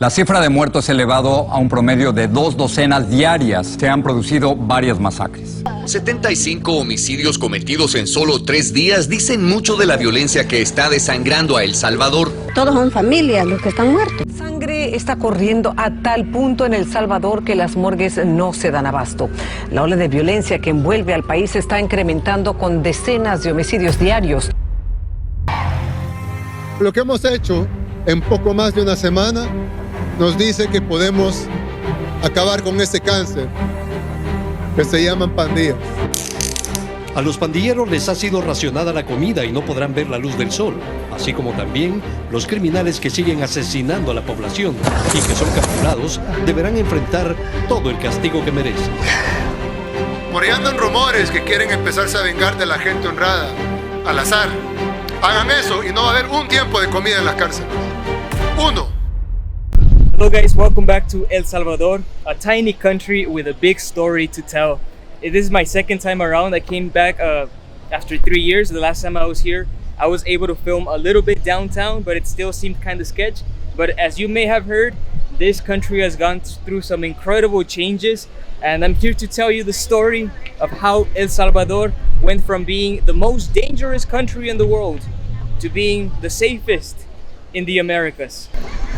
La cifra de muertos ha elevado a un promedio de 2 docenas diarias. Se han producido varias masacres. 75 homicidios cometidos en solo 3 días dicen mucho de la violencia que está desangrando a El Salvador. Todos son familias los que están muertos. Sangre está corriendo a tal punto en El Salvador que las morgues no se dan abasto. La ola de violencia que envuelve al país se está incrementando con decenas de homicidios diarios. Lo que hemos hecho en poco más de una semana nos dice que podemos acabar con este cáncer que se llaman pandillas. A los pandilleros les ha sido racionada la comida y no podrán ver la luz del sol, así como también los criminales que siguen asesinando a la población y que son capturados deberán enfrentar todo el castigo que merecen. Por ahí andan rumores que quieren empezarse a vengar de la gente honrada, al azar. Hagan eso y no va a haber un tiempo de comida en las cárceles. Uno. Hello guys, welcome back to El Salvador, a tiny country with a big story to tell. This is my second time around. I came back after 3 years. The last time I was here, I was able to film a little bit downtown, but it still seemed kind of sketch. But as you may have heard, this country has gone through some incredible changes, and I'm here to tell you the story of how El Salvador went from being the most dangerous country in the world to being the safest in the Americas.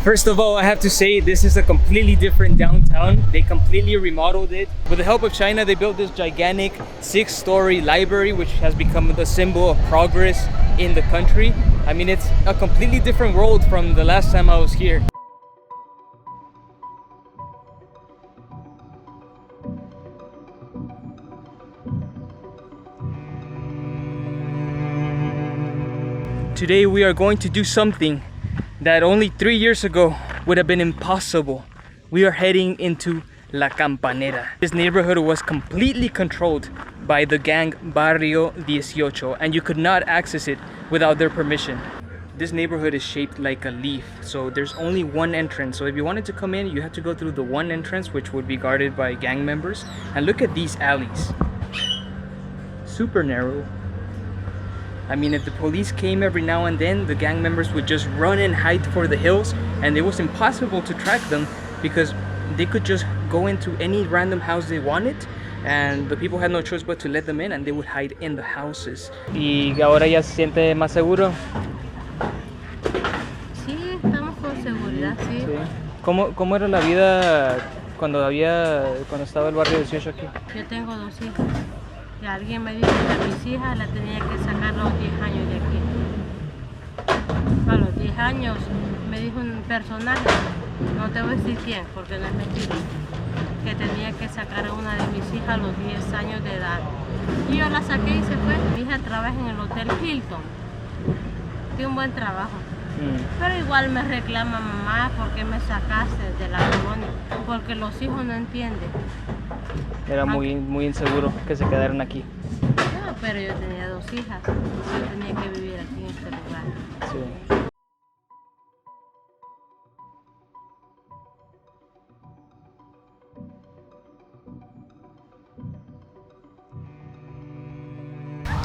First of all, I have to say this is a completely different downtown. They completely remodeled it. With the help of China, they built this gigantic 6-story library, which has become the symbol of progress in the country. I mean, it's a completely different world from the last time I was here. Today we are going to do something that only 3 years ago would have been impossible. We are heading into La Campanera. This neighborhood was completely controlled by the gang Barrio 18, and you could not access it without their permission. This neighborhood is shaped like a leaf, so there's only one entrance. So if you wanted to come in, you have to go through the one entrance, which would be guarded by gang members. And look at these alleys. Super narrow. I mean, if the police came every now and then, the gang members would just run and hide for the hills, and it was impossible to track them because they could just go into any random house they wanted, and the people had no choice but to let them in, and they would hide in the houses. ¿Y ahora ya se siente más seguro? Sí, estamos con seguridad, sí. Sí. ¿Cómo era la vida cuando estaba el barrio 18 aquí? Yo tengo 2 hijas. Y alguien me dijo que a mis hijas la tenía que sacar a los 10 años de aquí. A los 10 años me dijo un personaje, no te voy a decir quién, porque no es mentira, que tenía que sacar a una de mis hijas a los 10 años de edad. Y yo la saqué y se fue. Mi hija trabaja en el Hotel Hilton. Tiene un buen trabajo. Pero igual me reclama mamá, ¿por qué me sacaste de la colonia? Porque los hijos no entienden. Era muy inseguro que se quedaran aquí. No, pero yo tenía 2 hijas. Yo tenía que vivir aquí en este lugar. Sí.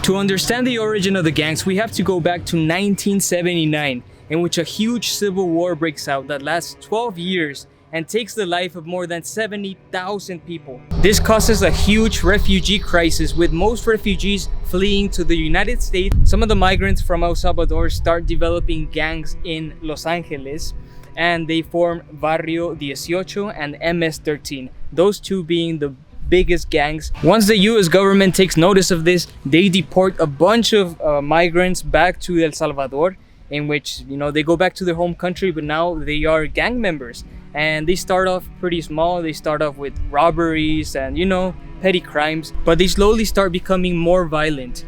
To understand the origin of the gangs, we have to go back to 1979, in which a huge civil war breaks out that lasts 12 years and takes the life of more than 70,000 people. This causes a huge refugee crisis, with most refugees fleeing to the United States. Some of the migrants from El Salvador start developing gangs in Los Angeles, and they form Barrio 18 and MS-13, those two being the biggest gangs. Once the US government takes notice of this, they deport a bunch of migrants back to El Salvador, in which, you know, they go back to their home country, but now they are gang members. And they start off pretty small. They start off with robberies and, you know, petty crimes, but they slowly start becoming more violent,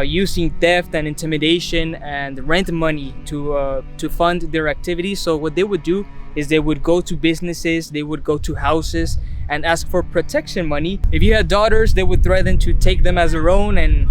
using theft and intimidation and rent money to fund their activities. So what they would do is they would go to businesses, they would go to houses and ask for protection money. If you had daughters, they would threaten to take them as their own, and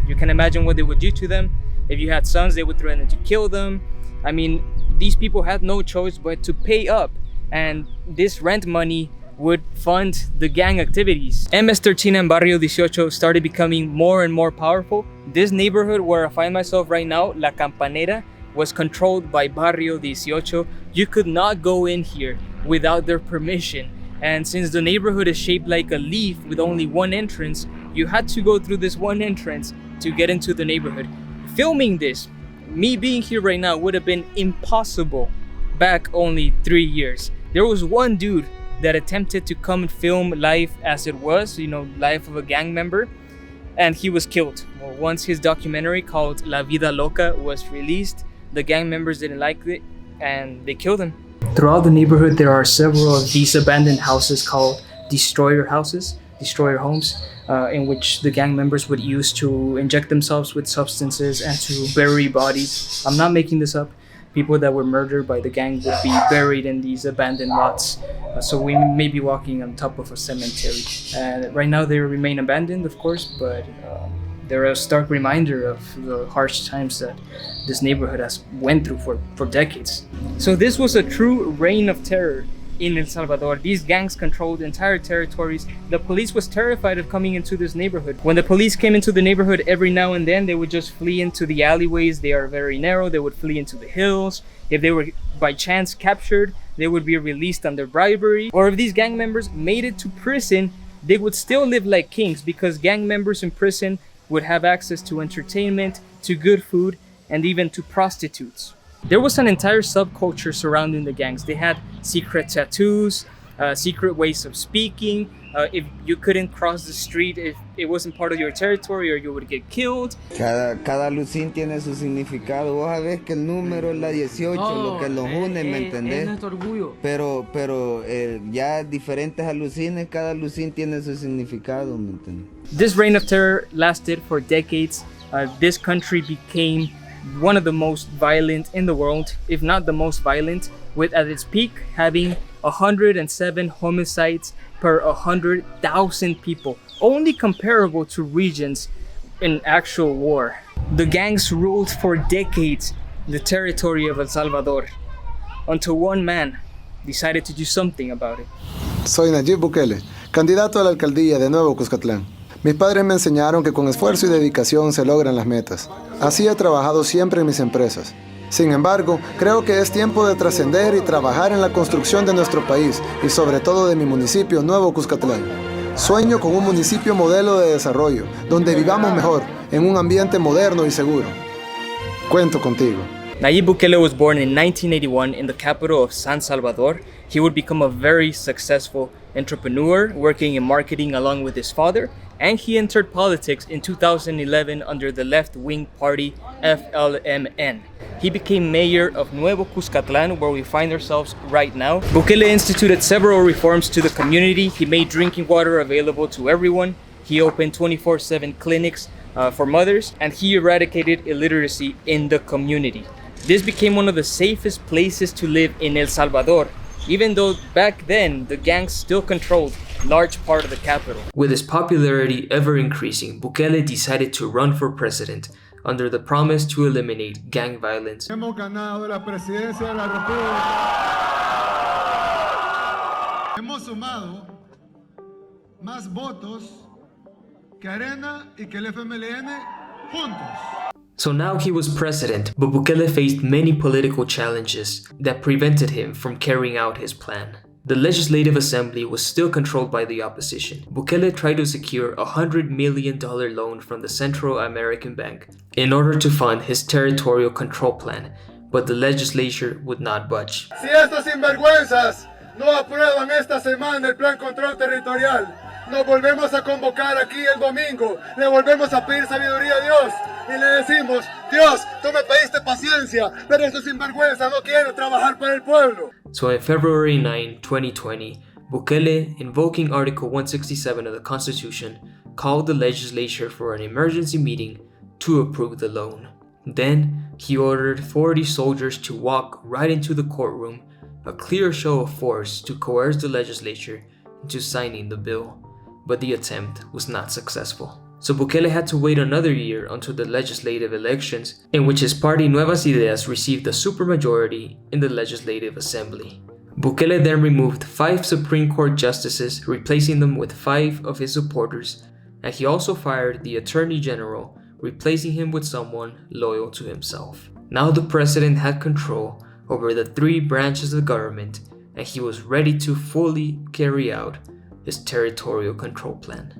you can imagine what they would do to them. If you had sons, they would threaten to kill them. I mean, these people had no choice but to pay up, and this rent money would fund the gang activities. MS-13 and Barrio 18 started becoming more and more powerful. This neighborhood where I find myself right now, La Campanera, was controlled by Barrio 18. You could not go in here without their permission. And since the neighborhood is shaped like a leaf with only one entrance, you had to go through this one entrance to get into the neighborhood. Filming this, me being here right now, would have been impossible back only 3 years. There was one dude that attempted to come and film life as it was, life of a gang member, and he was killed. Well, once his documentary called La Vida Loca was released, the gang members didn't like it and they killed him. Throughout the neighborhood, there are several of these abandoned houses called destroyer houses, destroyer homes, in which the gang members would use to inject themselves with substances and to bury bodies. I'm not making this up. People that were murdered by the gang would be buried in these abandoned lots. So we may be walking on top of a cemetery. And right now they remain abandoned, of course, but they're a stark reminder of the harsh times that this neighborhood has went through for decades. So this was a true reign of terror in El Salvador. These gangs controlled entire territories. The police was terrified of coming into this neighborhood. When the police came into the neighborhood, every now and then they would just flee into the alleyways. They are very narrow. They would flee into the hills. If they were by chance captured, they would be released under bribery. Or if these gang members made it to prison, they would still live like kings, because gang members in prison would have access to entertainment, to good food, and even to prostitutes. There was an entire subculture surrounding the gangs. They had secret tattoos, secret ways of speaking. If you couldn't cross the street, if it wasn't part of your territory, or you would get killed. Cada lucín tiene su significado. Vos sabés que el número es la 18, lo que los une, ¿me entendés? Es nuestro orgullo. Pero ya diferentes alucines, cada lucín tiene su significado, ¿me entendés? This reign of terror lasted for decades. This country became one of the most violent in the world, if not the most violent, with at its peak having 107 homicides per 100,000 people, only comparable to regions in actual war. The gangs ruled for decades the territory of El Salvador, until one man decided to do something about it. Soy Nayib Bukele, candidato a la alcaldía de Nuevo Cuscatlán. Mis padres me enseñaron que con esfuerzo y dedicación se logran las metas. Así he trabajado siempre en mis empresas. Sin embargo, creo que es tiempo de trascender y trabajar en la construcción de nuestro país y sobre todo de mi municipio Nuevo Cuscatlán. Sueño con un municipio modelo de desarrollo, donde vivamos mejor, en un ambiente moderno y seguro. Cuento contigo. Nayib Bukele was born in 1981 in the capital of San Salvador. He would become a very successful entrepreneur, working in marketing along with his father, and he entered politics in 2011 under the left-wing party FLMN. He became mayor of Nuevo Cuscatlán, where we find ourselves right now. Bukele instituted several reforms to the community. He made drinking water available to everyone. He opened 24/7 clinics for mothers, and he eradicated illiteracy in the community. This became one of the safest places to live in El Salvador, even though back then the gangs still controlled large part of the capital. With his popularity ever increasing, Bukele decided to run for president under the promise to eliminate gang violence. Hemos ganado la presidencia de la República. Hemos sumado más votos que Arena y que el FMLN juntos. So now he was president, but Bukele faced many political challenges that prevented him from carrying out his plan. The Legislative Assembly was still controlled by the opposition. Bukele tried to secure a $100 million loan from the Central American Bank in order to fund his territorial control plan, but the legislature would not budge. Si estos sinvergüenzas no aprueban esta semana el plan control territorial, nos volvemos a convocar aquí el domingo, le volvemos a pedir sabiduría a Dios y le decimos: Dios, tú me pediste paciencia, pero estos sinvergüenzas no quieren trabajar para el pueblo. So on February 9, 2020, Bukele, invoking Article 167 of the Constitution, called the legislature for an emergency meeting to approve the loan. Then, he ordered 40 soldiers to walk right into the courtroom, a clear show of force to coerce the legislature into signing the bill. But the attempt was not successful. So Bukele had to wait another year until the legislative elections, in which his party Nuevas Ideas received a supermajority in the Legislative Assembly. Bukele then removed 5 Supreme Court justices, replacing them with 5 of his supporters, and he also fired the Attorney General, replacing him with someone loyal to himself. Now the president had control over the three branches of government, and he was ready to fully carry out his territorial control plan.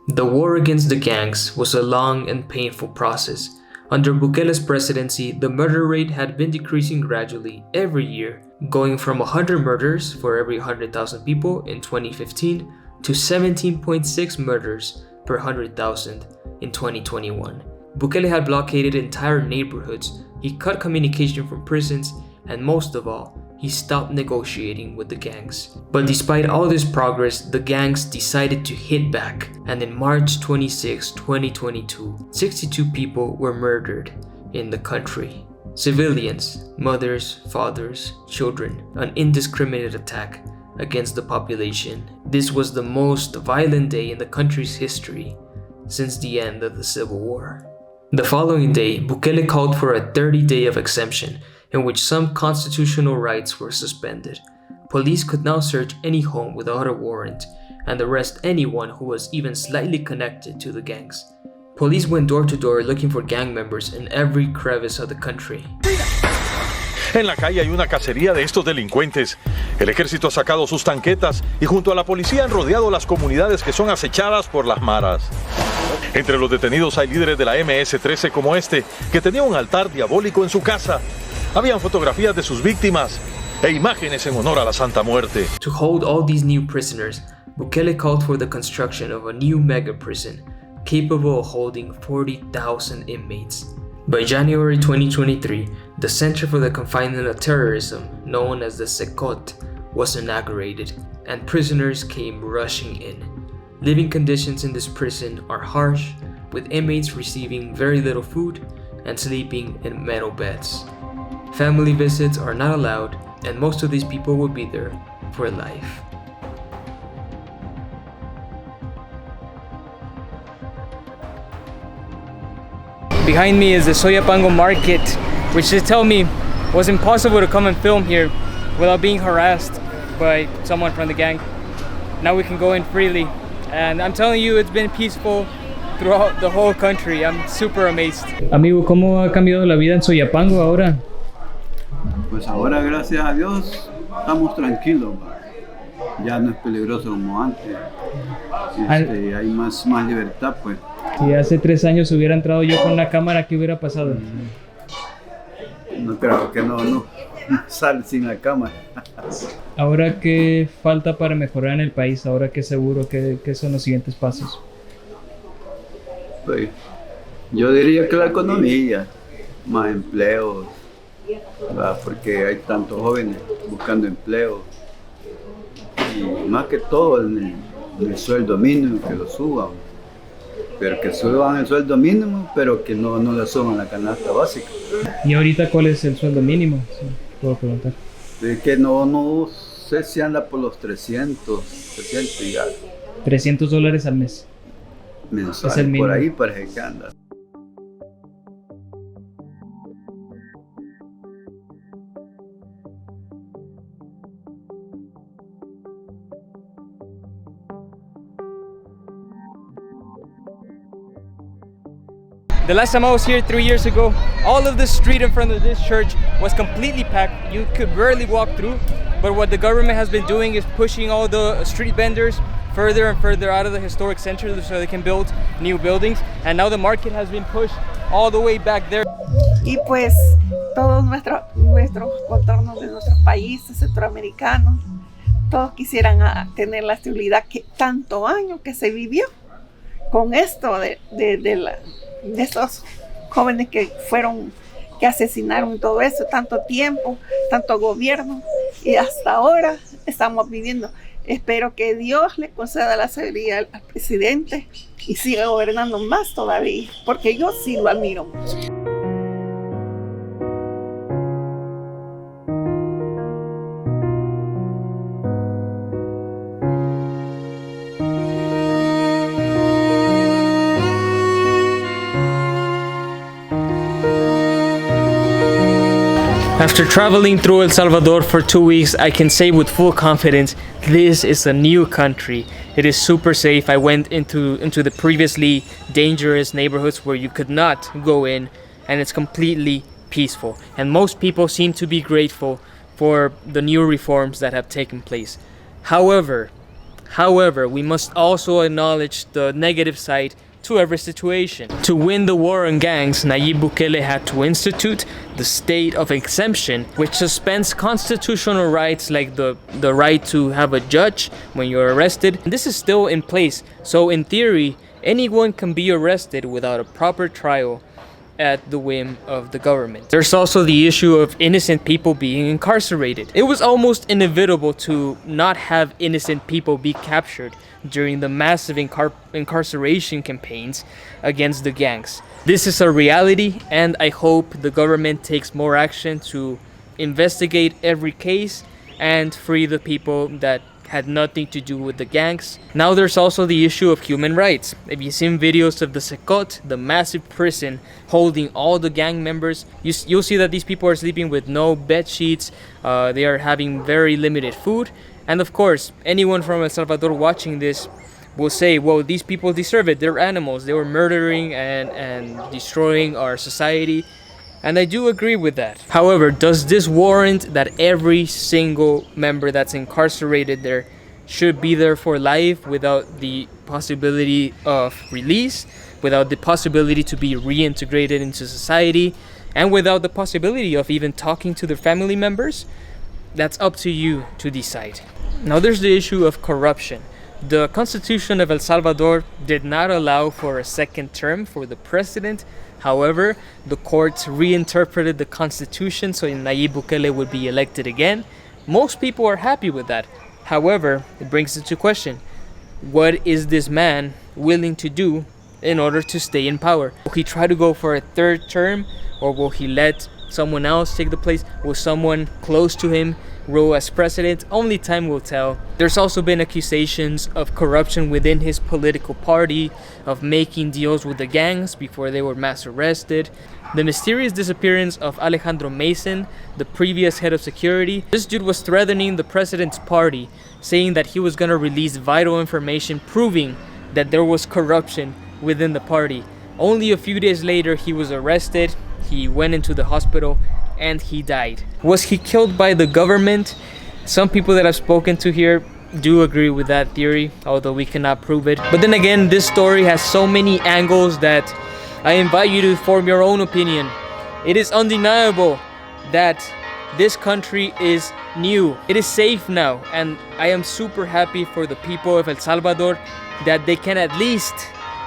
The war against the gangs was a long and painful process. Under Bukele's presidency, the murder rate had been decreasing gradually every year, going from 100 murders for every 100,000 people in 2015 to 17.6 murders per 100,000 in 2021. Bukele had blockaded entire neighborhoods, he cut communication from prisons, and most of all, he stopped negotiating with the gangs. But despite all this progress, the gangs decided to hit back, and in March 26, 2022, 62 people were murdered in the country. Civilians, mothers, fathers, children, an indiscriminate attack against the population. This was the most violent day in the country's history since the end of the Civil War. The following day, Bukele called for a 30-day of exemption in which some constitutional rights were suspended. Police could now search any home without a warrant and arrest anyone who was even slightly connected to the gangs. Police went door to door looking for gang members in every crevice of the country. En la calle hay una cacería de estos delincuentes. El ejército ha sacado sus tanquetas y junto a la policía han rodeado las comunidades que son acechadas por las maras. Entre los detenidos hay líderes de la MS-13 como este, que tenía un altar diabólico en su casa. Habían fotografías de sus víctimas e imágenes en honor a la Santa Muerte. To hold all these new prisoners, Bukele called for the construction of a new mega prison capable of holding 40,000 inmates. By January 2023, the Center for the Confinement of Terrorism, known as the SECOT, was inaugurated, and prisoners came rushing in. Living conditions in this prison are harsh, with inmates receiving very little food and sleeping in metal beds. Family visits are not allowed, and most of these people will be there for life. Behind me is the Soyapango market, which they tell me was impossible to come and film here without being harassed by someone from the gang. Now we can go in freely, and I'm telling you, it's been peaceful throughout the whole country. I'm super amazed. Amigo, ¿cómo ha cambiado la vida en Soyapango ahora? Pues ahora, gracias a Dios, estamos tranquilos. Ya no es peligroso como antes. Hay más libertad, pues. Si hace 3 años hubiera entrado yo con la cámara, ¿qué hubiera pasado? No creo que no sale sin la cámara. Ahora, ¿qué falta para mejorar en el país? Ahora, ¿qué seguro? ¿Qué son los siguientes pasos? Pues, yo diría que la economía, más empleos, ¿verdad? Porque hay tantos jóvenes buscando empleo. Y más que todo en el sueldo mínimo, que lo suban. Pero que suban el sueldo mínimo, pero que no le suban la canasta básica. ¿Y ahorita cuál es el sueldo mínimo? Sí, puedo preguntar. Es que no sé si anda por los 300 y algo. $300 al mes. Mensual, es el mínimo. Por ahí parece que anda. The last time I was here 3 years ago, all of the street in front of this church was completely packed. You could barely walk through. But what the government has been doing is pushing all the street vendors further and further out of the historic center so they can build new buildings. And now the market has been pushed all the way back there. Y pues todos nuestros contornos de nuestros países centroamericanos, todos quisieran tener la estabilidad que tanto años que se vivió con esto de esos jóvenes que asesinaron y todo eso, tanto tiempo, tanto gobierno, y hasta ahora estamos viviendo. Espero que Dios le conceda la sabiduría al presidente y siga gobernando más todavía, porque yo sí lo admiro mucho. After traveling through El Salvador for 2 weeks, I can say with full confidence, this is a new country. It is super safe. I went into the previously dangerous neighborhoods where you could not go in, and it's completely peaceful. And most people seem to be grateful for the new reforms that have taken place. However, we must also acknowledge the negative side to every situation. To win the war on gangs, Nayib Bukele had to institute the state of exemption, which suspends constitutional rights like the right to have a judge when you're arrested. This is still in place, so in theory, anyone can be arrested without a proper trial at the whim of the government. There's also the issue of innocent people being incarcerated. It was almost inevitable to not have innocent people be captured during the massive incarceration campaigns against the gangs. This is a reality, and I hope the government takes more action to investigate every case and free the people that had nothing to do with the gangs. Now there's also the issue of human rights. If you've seen videos of the Secot, the massive prison holding all the gang members, you'll see that these people are sleeping with no bed sheets, they are having very limited food, and of course, anyone from El Salvador watching this will say, well, these people deserve it, they're animals, they were murdering and destroying our society. And I do agree with that. However, does this warrant that every single member that's incarcerated there should be there for life without the possibility of release, without the possibility to be reintegrated into society, and without the possibility of even talking to their family members? That's up to you to decide. Now there's the issue of corruption. The Constitution of El Salvador did not allow for a second term for the president. However, the courts reinterpreted the Constitution so Nayib Bukele would be elected again. Most people are happy with that. However, it brings into question, what is this man willing to do in order to stay in power? Will he try to go for a third term, or will he let someone else take the place? Will someone close to him rule as president? Only time will tell. There's also been accusations of corruption within his political party, of making deals with the gangs before they were mass arrested. The mysterious disappearance of Alejandro Mason, the previous head of security. This dude was threatening the president's party, saying that he was gonna release vital information proving that there was corruption within the party. Only a few days later, he was arrested, he went into the hospital, and he died. Was he killed by the government? Some people that I've spoken to here do agree with that theory, although we cannot prove it. But then again, this story has so many angles that I invite you to form your own opinion. It is undeniable that this country is new. It is safe now, and I am super happy for the people of El Salvador that they can at least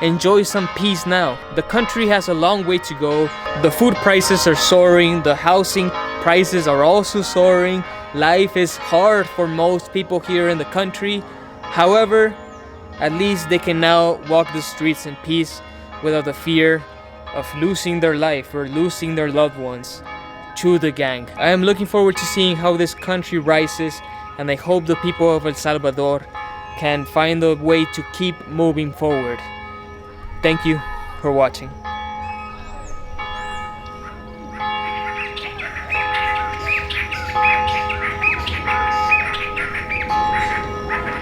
enjoy some peace now. The country has a long way to go. The food prices are soaring, the housing prices are also soaring. Life is hard for most people here in the country. However, at least they can now walk the streets in peace without the fear of losing their life or losing their loved ones to the gang. I am looking forward to seeing how this country rises, and I hope the people of El Salvador can find a way to keep moving forward. Thank you for watching.